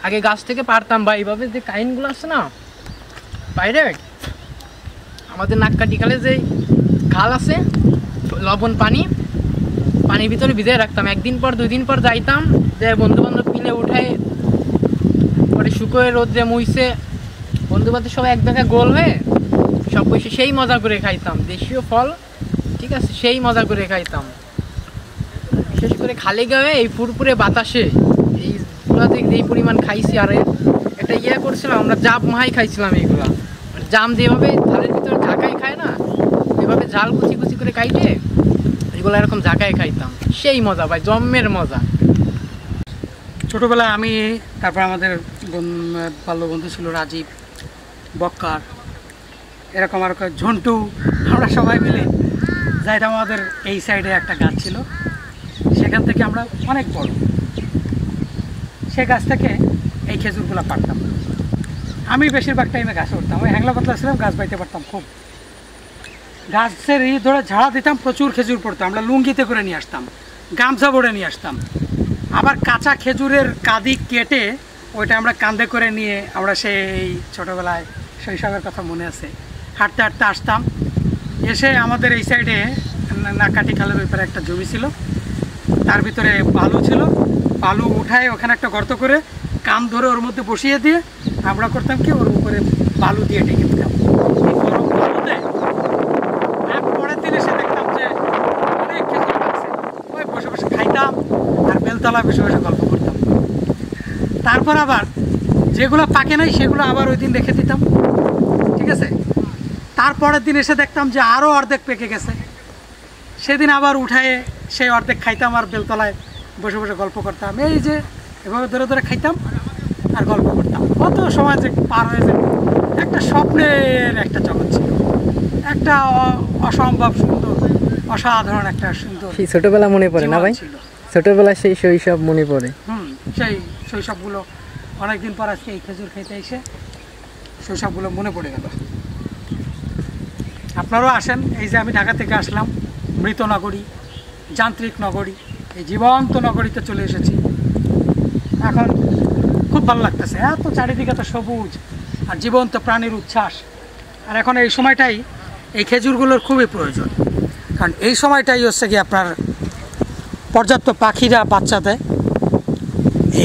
আগে গাছ থেকে পারতাম বা এইভাবে যে কাহিনগুলো আছে না বাইরে আমাদের নাককাটি খালে যে খাল আছে, লবণ পানির ভিতরে ভিজিয়ে রাখতাম। একদিন পর 2 দিন পর যাইতাম, যে বন্ধু বান্ধব মিলে উঠায় পরে শুকোয় রোদ্রে মুইছে বন্ধু বান্ধব সবাই এক জায়গায় গোল হয়ে সব বসে সেই মজা করে খাইতাম। দেশীয় ফল, ঠিক আছে, সেই মজা করে খাইতাম। বিশেষ করে খালি গায়ে এই ফুরফুরে বাতাসে এইগুলাতে যেই পরিমাণ খাইছি। আর একটা করছিলাম আমরা, জাপ মাহাই খাইছিলাম এইগুলা। জাম যেভাবে ঝালের ভিতরে ঝাঁকাই খায় না, এভাবে ঝাল কুচি কুচি করে খাইতে এগুলো এরকম ঝাঁকাই খাইতাম। সেই মজা ভাই, জম্মের মজা। ছোটোবেলায় আমি, তারপর আমাদের বাল্য বন্ধু ছিল রাজীব, বক্কার, এরকম আর ঝন্টু, আমরা সবাই মিলে যাইতাম। আমাদের এই সাইডে একটা গাছ ছিল, সেখান থেকে আমরা অনেক বড়, সে গাছ থেকে এই খেজুরগুলো পারতাম। আমি বেশিরভাগ টাইমে গাছে উঠতাম, ওই হ্যাংলা পাতলা ছিলাম, গাছ বাইতে পারতাম খুব। গাছের ধরে ঝাড়া দিতাম, প্রচুর খেজুর পড়তাম। আমরা লুঙ্গিতে করে নিয়ে আসতাম, গামছা বড়ে নিয়ে আসতাম। আবার কাঁচা খেজুরের কাঁদি কেটে ওইটা আমরা কাঁধে করে নিয়ে আমরা সেই ছোটোবেলায় শৈশবের কথা মনে আছে, হাঁটতে হাঁটতে আসতাম। এসে আমাদের এই সাইডে নাকাটি খালের ব্যাপারে একটা জমি ছিল, তার ভিতরে বালু ছিল। বালু উঠায় ওখানে একটা গর্ত করে কান ধরে ওর মধ্যে বসিয়ে দিয়ে আমরা করতাম কি, ওর উপরে বালু দিয়ে ঢেকে দিতাম। গরম বালুতে পরের দিন এসে দেখতাম যে অনেক খেজুর পাকছে, ওই বসে বসে খাইতাম আর বেলতলা বসে বসে গল্প করতাম। তারপর আবার যেগুলো পাকে নাই সেগুলো আবার ওই দিন রেখে দিতাম, ঠিক আছে। তারপরের দিন এসে দেখতাম যে আরও অর্ধেক পেকে গেছে, সেদিন আবার উঠায়ে সেই অর্ধেক খাইতাম আর বেলতলায় বসে বসে গল্প করতাম। এই যে এভাবে ধরে ধরে খাইতাম আর গল্প করতাম। কত সময় যে পার হয়ে যেত, একটা স্বপ্নের একটা জগৎ ছিল, একটা অসম্ভব সুন্দর, অসাধারণ একটা সুন্দর। সেই ছোটবেলা মনে পড়ে না ভাই? ছোটবেলা সেই শৈশব মনে পড়ে। সেই শৈশবগুলো অনেকদিন পর আজকে এই খেজুর খেতে এসে শৈশবগুলো মনে পড়ে গেল। আপনারাও আসেন। এই যে আমি ঢাকা থেকে আসলাম, মৃত নগরী, যান্ত্রিক নগরী, এই জীবন্ত নগরীতে চলে এসেছি। এখন খুব ভালো লাগতেছে, এত চারিদিকে তো সবুজ আর জীবন্ত প্রাণীর উচ্ছ্বাস। আর এখন এই সময়টাই এই খেজুরগুলোর খুবই প্রয়োজন, কারণ এই সময়টাই হচ্ছে কি আপনার পর্যাপ্ত পাখিরা বাচ্চা দেয়,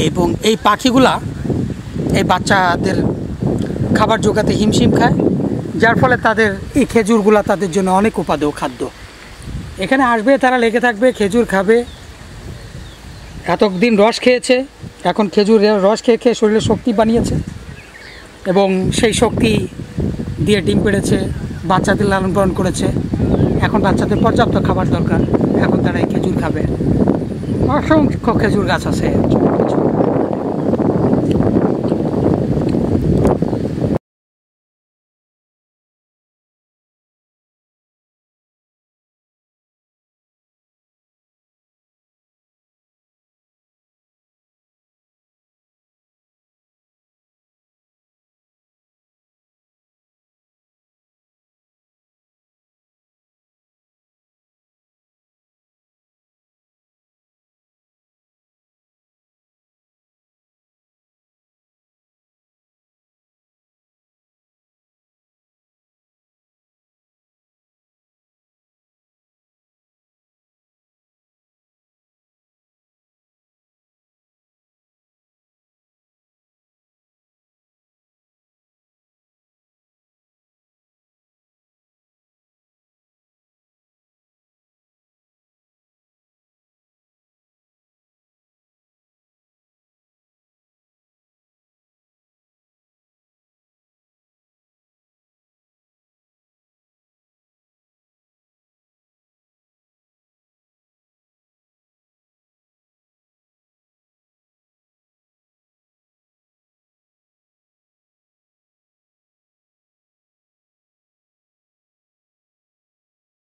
এবং এই পাখিগুলা এই বাচ্চাদের খাবার জোগাতে হিমশিম খায়, যার ফলে তাদের এই খেজুরগুলা তাদের জন্য অনেক উপাদেয় খাদ্য। এখানে আসবে, তারা লেগে থাকবে, খেজুর খাবে। এতদিন রস খেয়েছে, এখন খেজুর রস খেয়ে খেয়ে শরীরে শক্তি বানিয়েছে, এবং সেই শক্তি দিয়ে ডিম পেড়েছে, বাচ্চাদের লালন পালন করেছে। এখন বাচ্চাদের পর্যাপ্ত খাবার দরকার, এখন তারা এই খেজুর খাবে। অসংখ্য খেজুর গাছ আছে।